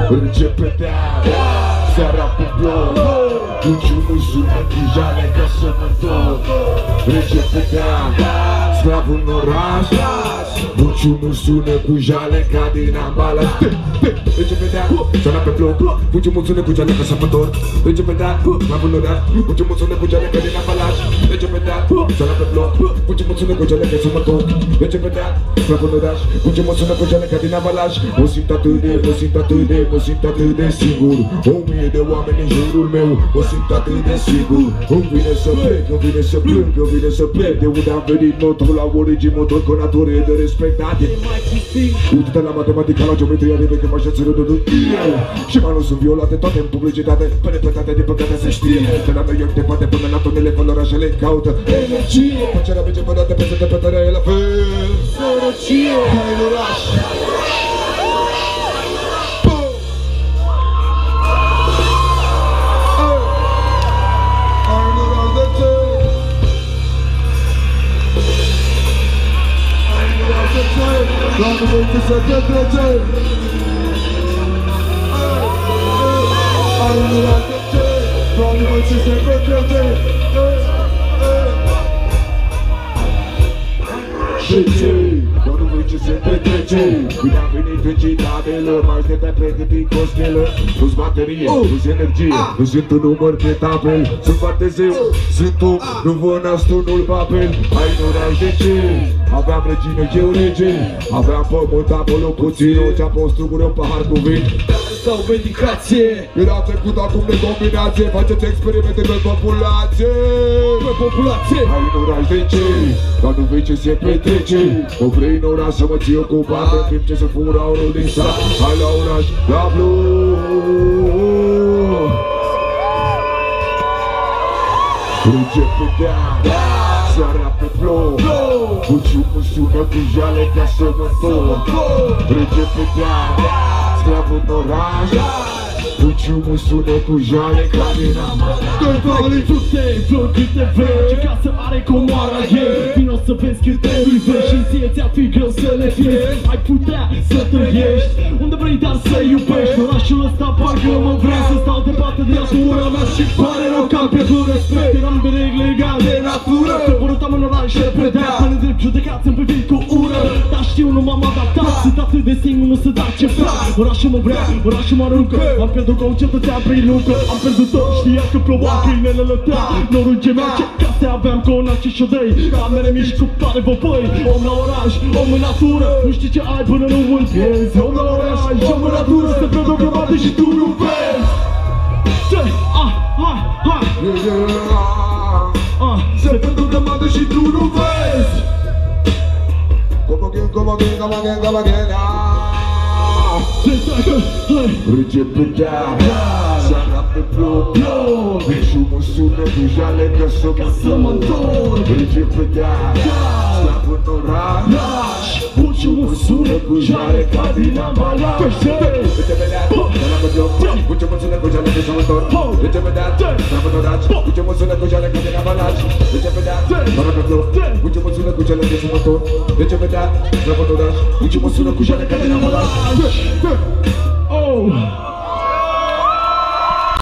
Începe de-aia seara pe bloc, Buciumul sună cu jale ca să mă întorc. Începe de-aia sclavul în oraș, Buciumul sună cu jale ca din ambalaj. Începe de-aia seara pe bloc, Buciumul sună cu jale ca să mă întorc. Începe de-aia sclavul în oraș, Buciumul sună cu jale ca din ambalaj. Începe de-aia seara pe bloc, Buciumul sună cu jale ca să mă întorc. Începe de-aia sclavul în oraș, Buciumul sună cu jale ca din ambalaj. Mă simt atât de singur, 1000 de oameni în jurul meu, mă simt atât de sigur. Îmi vine să plec, îmi vine să plâng, îmi vine să plec. De unde am venit motor la origini, motor cu natură de respectate. Uite-te la matematica, la geometria de veche, așa țără de și mai nu sunt violate toate în publicitate, pe repetate din păcate se știe. De la noi de poate până la tonele, până orașele caută energie. Facerea merge pe date, peste de pe teren, la fel sărăcie, hai în oraș. Doamne, voi ce se petrece. Ai nu la ce, Doamne, voi ce se petrece. Doamne, voi ce se petrece. Bine am venit în citadelă, mai așteptai pregătit cu o stelă. Nu-s baterie, nu-s energie, nu sunt un număr pe tabel. Sunt foarte zeu, sunt om, nu vă nastul, nu-l papel. Ai nu rai de ce? Aveam regină, eu rege. Aveam pământ, acolo puțin, o ceapă, o strugură, un pahar cu vin. Sau medicație. Era trecut acum de combinație. Faceți experimente pe populație. Pe populație. Hai în oraș de ce? Dar nu vei ce se petrece. O vrei în oraș să mă ții ocupat, în timp ce se fură aurul din sat. Hai la oraș, la blu. Începe de-aia seara pe bloc, Buciumul sună cu jale ca să mă întorc. Începe de-aia sclavul în oraș, Buciumul sună cu jale ca din ambalaj. Doi vali frute, flori câte vrei, ce casă are comoara ei. Vino să vezi câte iubești și ție ți-ar fi greu să le fiești. Ai putea să trăiești unde vrei, dar să iubești. Orașul ăsta parcă mă vrea să stau departe de natura mea și pare rău că am pierdut respect. Eram de regle legal de natură, te vorătam în oraș și predea pe nedrept judecat, îmi privit cu ură. Dar știu, nu m-am adaptat, sunt atât de singur, nu să dau ce fac. Orașul mă vrea, orașul mă aruncă, am pierdut ca un cetățean prin luncă. Am pierdut tot, știa că ploua, câinele lătea. Norul ce mea, ce case aveam, conaci și odăi, camere mici cu tare vopăi. Om la oraș, om în natură, nu știi ce ai până nu îl pierzi. Om la oraș, om în natură, se vede o grămadă și tu nu vezi. Ce? Hai! Se vede o grămadă și tu nu vezi. Come again. Începe de-aia seara pe bloc, Buciumul sună cu jale ca să mă întorc. Începe de-aia sclavul în oraș, Buciumul sună cu jale ca din ambalaj. Începe de-aia seara pe bloc, Buciumul sună cu jale ca să mă întorc. Începe de-aia sclavul în oraș, Buciumul sună cu jale ca din ambalaj. Începe de-aia seara pe bloc, Buciumul sună cu jale ca să mă întorc. Începe de-aia sclavul în oraș, Buciumul sună cu jale ca din ambalaj. Oh!